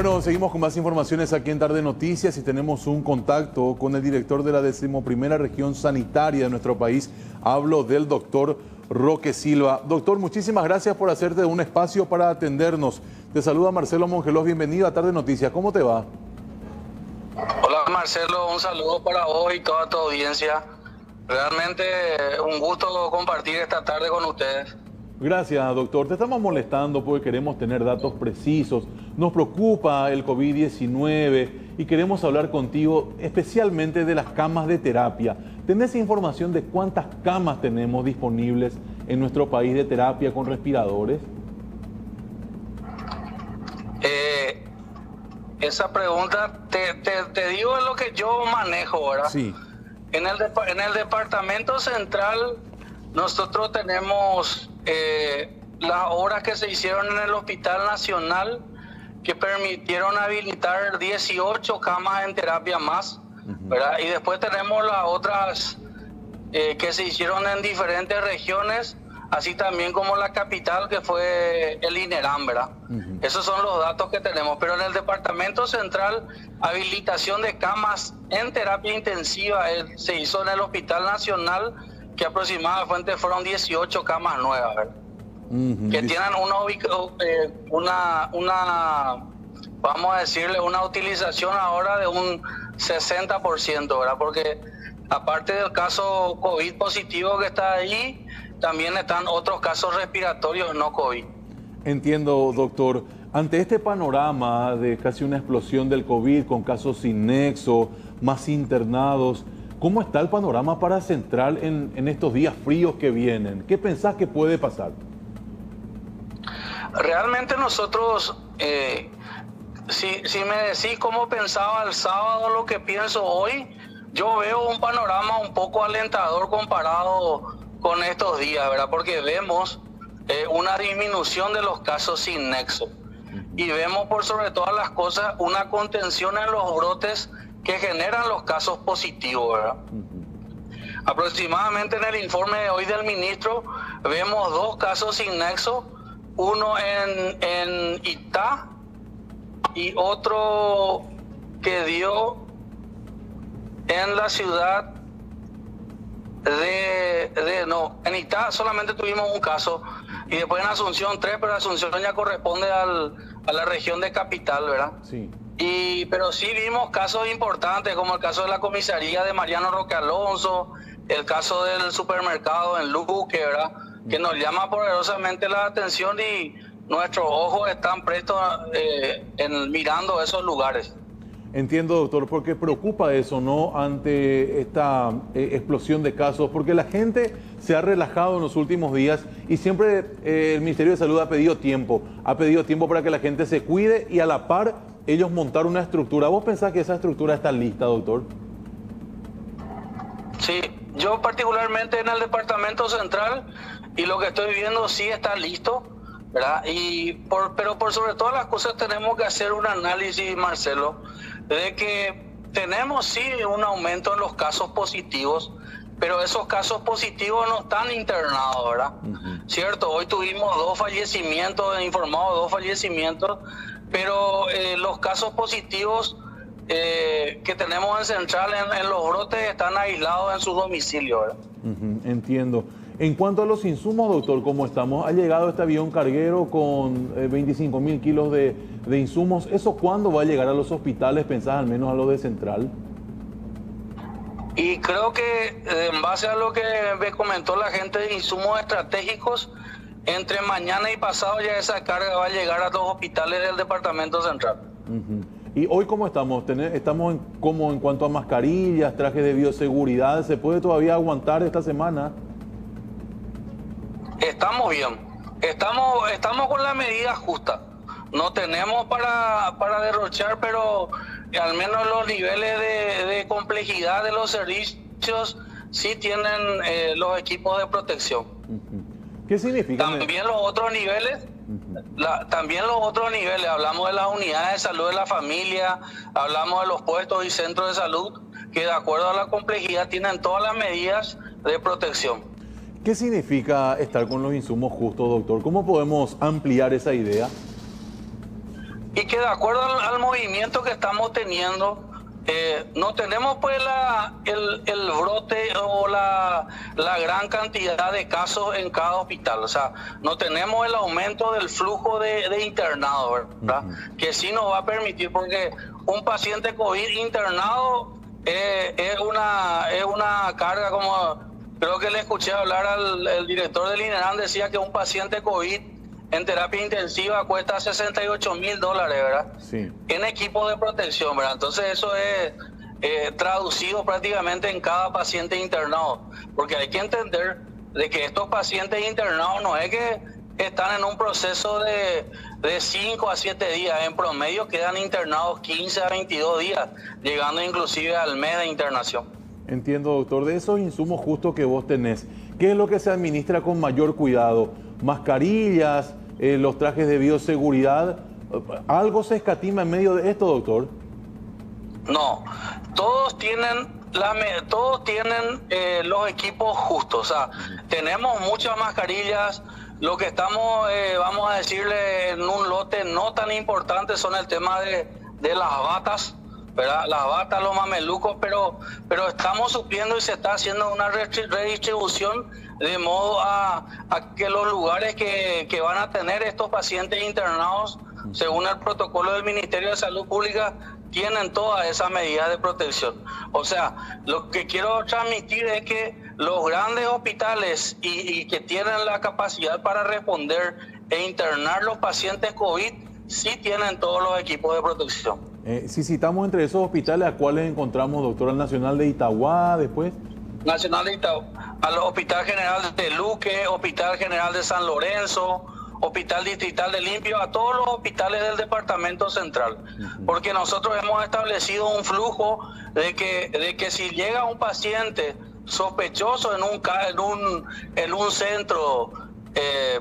Bueno, seguimos con más informaciones aquí en Tarde Noticias y tenemos un contacto con el director de la 11ª Región Sanitaria de nuestro país. Hablo del doctor Roque Silva. Doctor, muchísimas gracias por hacerte un espacio para atendernos. Te saluda Marcelo Mongelos, bienvenido a Tarde Noticias. ¿Cómo te va? Hola Marcelo, un saludo para vos y toda tu audiencia. Realmente un gusto compartir esta tarde con ustedes. Gracias, doctor. Te estamos molestando porque queremos tener datos precisos. Nos preocupa el COVID-19 y queremos hablar contigo especialmente de las camas de terapia. ¿Tenés información de cuántas camas tenemos disponibles en nuestro país de terapia con respiradores? Esa pregunta, te digo lo que yo manejo, ¿verdad? Sí. En el Departamento Central nosotros tenemos las obras que se hicieron en el Hospital Nacional que permitieron habilitar 18 camas en terapia más, ¿verdad? Y después tenemos las otras que se hicieron en diferentes regiones, así también como la capital, que fue el INERAM, ¿verdad? Esos son los datos que tenemos. Pero en el Departamento Central, habilitación de camas en terapia intensiva se hizo en el Hospital Nacional, que aproximadamente fueron 18 camas nuevas, ¿verdad? Que tienen vamos a decirle, una utilización ahora de un 60%, ¿verdad? Porque aparte del caso COVID positivo que está ahí, también están otros casos respiratorios no COVID. Entiendo, doctor. Ante este panorama de casi una explosión del COVID con casos sin nexo, más internados, ¿cómo está el panorama para Central en estos días fríos que vienen? ¿Qué pensás que puede pasar? Realmente nosotros, si me decís cómo pensaba el sábado, lo que pienso hoy, yo veo un panorama un poco alentador comparado con estos días, ¿verdad? Porque vemos una disminución de los casos sin nexo y vemos por sobre todas las cosas una contención en los brotes que generan los casos positivos, ¿verdad? Aproximadamente en el informe de hoy del ministro vemos 2 casos sin nexo, uno en Itá y otro que dio en la ciudad en Itá solamente tuvimos un caso y después en Asunción 3, pero Asunción ya corresponde a la región de capital, ¿verdad? Sí. Pero sí vimos casos importantes como el caso de la comisaría de Mariano Roque Alonso, el caso del supermercado en Luque, ¿verdad? Que nos llama poderosamente la atención y nuestros ojos están prestos mirando esos lugares. Entiendo, doctor, porque preocupa eso, ¿no? Ante esta explosión de casos, porque la gente se ha relajado en los últimos días y siempre el Ministerio de Salud ha pedido tiempo para que la gente se cuide y a la par ellos montar una estructura. ¿Vos pensás que esa estructura está lista, doctor? Sí, yo particularmente en el Departamento Central y lo que estoy viendo sí está listo, ¿verdad? Pero por sobre todas las cosas tenemos que hacer un análisis, Marcelo, de que tenemos sí un aumento en los casos positivos, pero esos casos positivos no están internados, ¿verdad? Cierto, hoy tuvimos 2 fallecimientos, informados 2 fallecimientos, pero los casos positivos que tenemos en Central en los brotes están aislados en sus domicilios, ¿verdad? Entiendo. En cuanto a los insumos, doctor, ¿cómo estamos? Ha llegado este avión carguero con 25.000 kilos de insumos. ¿Eso cuándo va a llegar a los hospitales? ¿Pensás al menos a los de Central? Y creo que en base a lo que me comentó la gente de insumos estratégicos, entre mañana y pasado ya esa carga va a llegar a los hospitales del Departamento Central. ¿Y hoy cómo estamos? ¿Estamos como en cuanto a mascarillas, trajes de bioseguridad? ¿Se puede todavía aguantar esta semana? Estamos bien, estamos con la medida justa. No tenemos para derrochar, pero al menos los niveles de complejidad de los servicios sí tienen los equipos de protección. ¿Qué significa? También los otros niveles, hablamos de las unidades de salud de la familia, hablamos de los puestos y centros de salud, que de acuerdo a la complejidad tienen todas las medidas de protección. ¿Qué significa estar con los insumos justos, doctor? ¿Cómo podemos ampliar esa idea? y que de acuerdo al movimiento que estamos teniendo, no tenemos pues el brote o la gran cantidad de casos en cada hospital. O sea, no tenemos el aumento del flujo de internados, ¿verdad? Que sí nos va a permitir, porque un paciente COVID internado es una carga, como creo que le escuché hablar al director del INERAN, decía que un paciente COVID en terapia intensiva cuesta $68,000, ¿verdad? Sí. En equipo de protección, ¿verdad? Entonces eso es traducido prácticamente en cada paciente internado, porque hay que entender de que estos pacientes internados no es que están en un proceso de 5 a 7 días, en promedio quedan internados 15 a 22 días, llegando inclusive al mes de internación. Entiendo, doctor. De esos insumos justos que vos tenés, ¿qué es lo que se administra con mayor cuidado? ¿Mascarillas, los trajes de bioseguridad? ¿Algo se escatima en medio de esto, doctor? No, todos tienen los equipos justos. O sea, tenemos muchas mascarillas. Lo que estamos, vamos a decirle, en un lote no tan importante son el tema de las batas, ¿verdad? Las batas, los mamelucos, pero estamos supliendo y se está haciendo una redistribución de modo a que los lugares que van a tener estos pacientes internados, según el protocolo del Ministerio de Salud Pública, tienen todas esas medidas de protección. O sea, lo que quiero transmitir es que los grandes hospitales y que tienen la capacidad para responder e internar los pacientes COVID, sí tienen todos los equipos de protección. Si citamos entre esos hospitales, ¿a cuáles encontramos, doctor? ¿Al Nacional de Itagua después? Nacional de Itagua, al Hospital General de Luque, Hospital General de San Lorenzo, Hospital Distrital de Limpio, a todos los hospitales del Departamento Central. Porque nosotros hemos establecido un flujo de que si llega un paciente sospechoso en un centro,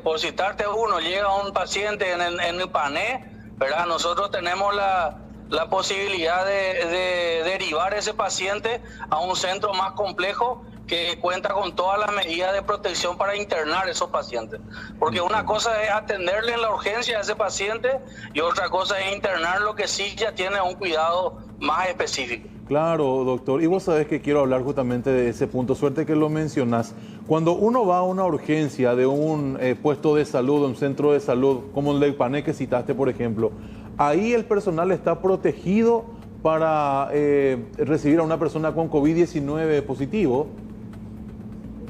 por citarte uno, llega un paciente en el Pané, ¿verdad? Nosotros tenemos la posibilidad de derivar ese paciente a un centro más complejo que cuenta con todas las medidas de protección para internar esos pacientes. Porque una cosa es atenderle en la urgencia a ese paciente y otra cosa es internarlo, que sí ya tiene un cuidado más específico. Claro, doctor. Y vos sabés que quiero hablar justamente de ese punto. Suerte que lo mencionás. Cuando uno va a una urgencia de un puesto de salud, un centro de salud, como el del Pané que citaste, por ejemplo, ahí el personal está protegido para recibir a una persona con COVID-19 positivo.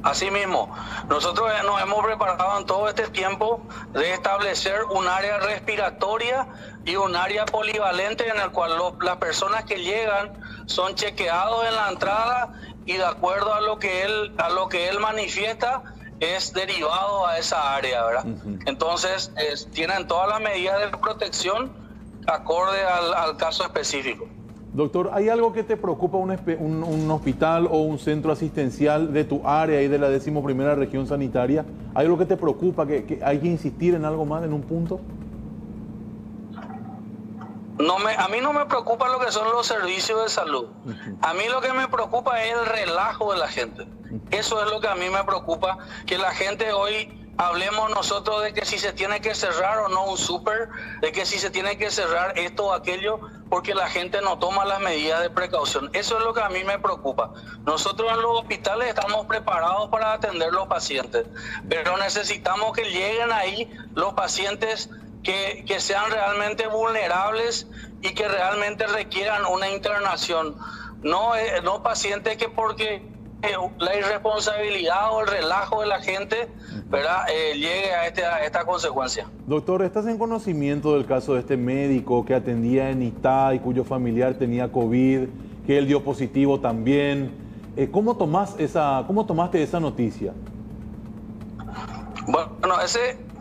Así mismo, nosotros nos hemos preparado en todo este tiempo de establecer un área respiratoria y un área polivalente en el cual las personas que llegan son chequeados en la entrada y de acuerdo a lo que él manifiesta es derivado a esa área, ¿verdad? Entonces tienen todas las medidas de protección acorde al caso específico. Doctor, ¿hay algo que te preocupa un hospital o un centro asistencial de tu área y de la 11ª región sanitaria? ¿Hay algo que te preocupa, que hay que insistir en algo más, en un punto? A mí no me preocupa lo que son los servicios de salud. A mí lo que me preocupa es el relajo de la gente. Eso es lo que a mí me preocupa, que la gente hoy hablemos nosotros de que si se tiene que cerrar o no un súper, de que si se tiene que cerrar esto o aquello, porque la gente no toma las medidas de precaución. Eso es lo que a mí me preocupa. Nosotros en los hospitales estamos preparados para atender los pacientes, pero necesitamos que lleguen ahí los pacientes que sean realmente vulnerables y que realmente requieran una internación. No pacientes que porque la irresponsabilidad o el relajo de la gente, ¿verdad? Llegue a esta consecuencia. Doctor, ¿estás en conocimiento del caso de este médico que atendía en Itá y cuyo familiar tenía COVID, que él dio positivo también? ¿Cómo tomaste esa noticia? Bueno,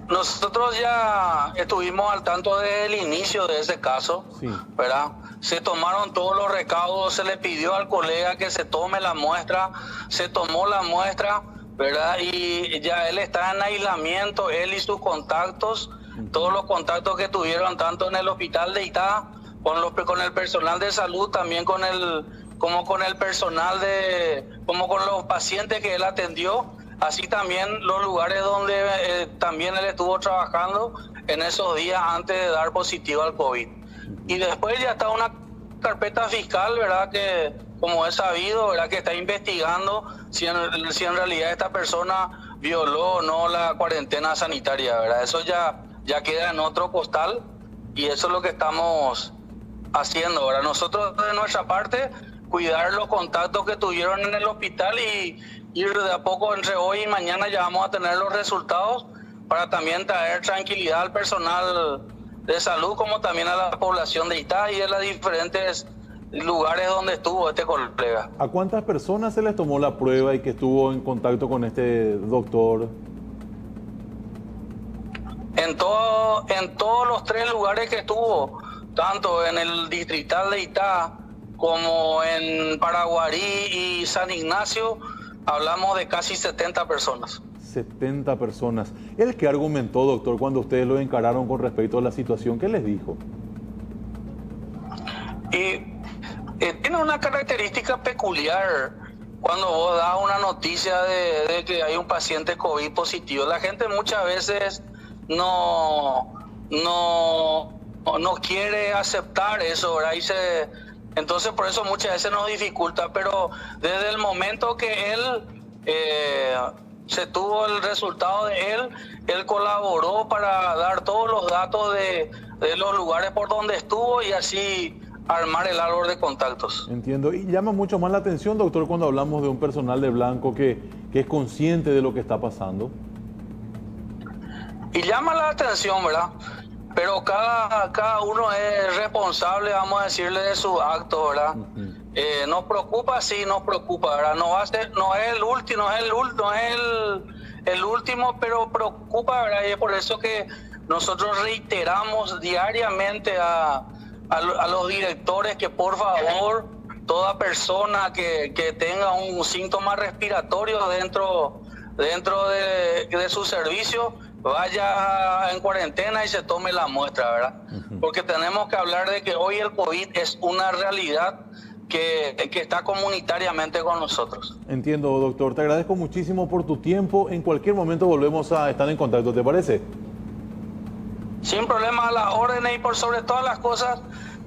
nosotros ya estuvimos al tanto del inicio de ese caso, sí, ¿verdad? Se tomaron todos los recaudos, se le pidió al colega que se tome la muestra, se tomó la muestra, ¿verdad? Y ya él está en aislamiento, él y sus contactos, todos los contactos que tuvieron tanto en el hospital de Itá, con el personal de salud, también como con los pacientes que él atendió, así también los lugares donde también él estuvo trabajando en esos días antes de dar positivo al COVID. Y después ya está una carpeta fiscal, ¿verdad? Que como es sabido, ¿verdad? Que está investigando si en realidad esta persona violó o no la cuarentena sanitaria, ¿verdad? Eso ya queda en otro costal y eso es lo que estamos haciendo. Ahora nosotros de nuestra parte cuidar los contactos que tuvieron en el hospital y ir de a poco entre hoy y mañana ya vamos a tener los resultados para también traer tranquilidad al personal de salud como también a la población de Itá y en los diferentes lugares donde estuvo este colega. ¿A cuántas personas se les tomó la prueba y que estuvo en contacto con este doctor? En todos los 3 lugares que estuvo, tanto en el distrital de Itá como en Paraguarí y San Ignacio, hablamos de casi 70 personas. 70 personas. ¿El qué argumentó, doctor, cuando ustedes lo encararon con respecto a la situación? ¿Qué les dijo? Y tiene una característica peculiar cuando vos das una noticia de que hay un paciente COVID positivo. La gente muchas veces no quiere aceptar eso, ¿verdad? Entonces por eso muchas veces nos dificulta, pero desde el momento que él se tuvo el resultado de él colaboró para dar todos los datos de los lugares por donde estuvo y así armar el árbol de contactos. Entiendo. Y llama mucho más la atención, doctor, cuando hablamos de un personal de blanco que es consciente de lo que está pasando. Y llama la atención, ¿verdad? Pero cada uno es responsable, vamos a decirle, de su acto, ¿verdad? Nos preocupa, sí, nos preocupa, ¿verdad? No es el último, pero preocupa, ¿verdad? Y es por eso que nosotros reiteramos diariamente a los directores que por favor, toda persona que tenga un síntoma respiratorio dentro de su servicio, vaya en cuarentena y se tome la muestra, ¿verdad? Porque tenemos que hablar de que hoy el COVID es una realidad que está comunitariamente con nosotros. Entiendo, doctor. Te agradezco muchísimo por tu tiempo. En cualquier momento volvemos a estar en contacto, ¿te parece? Sin problema, a las órdenes y por sobre todas las cosas,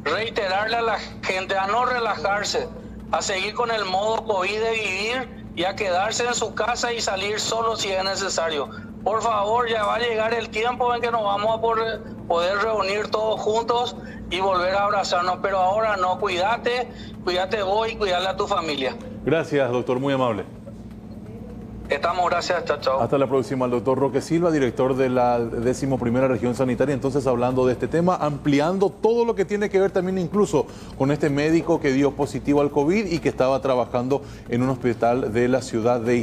reiterarle a la gente a no relajarse, a seguir con el modo COVID de vivir y a quedarse en su casa y salir solo si es necesario. Por favor, ya va a llegar el tiempo en que nos vamos a poder reunir todos juntos y volver a abrazarnos, pero ahora no, cuídate vos y cuídale a tu familia. Gracias, doctor, muy amable. Estamos, gracias, chao, chao. Hasta la próxima, el doctor Roque Silva, director de la 11ª Región Sanitaria, entonces hablando de este tema, ampliando todo lo que tiene que ver también incluso con este médico que dio positivo al COVID y que estaba trabajando en un hospital de la ciudad de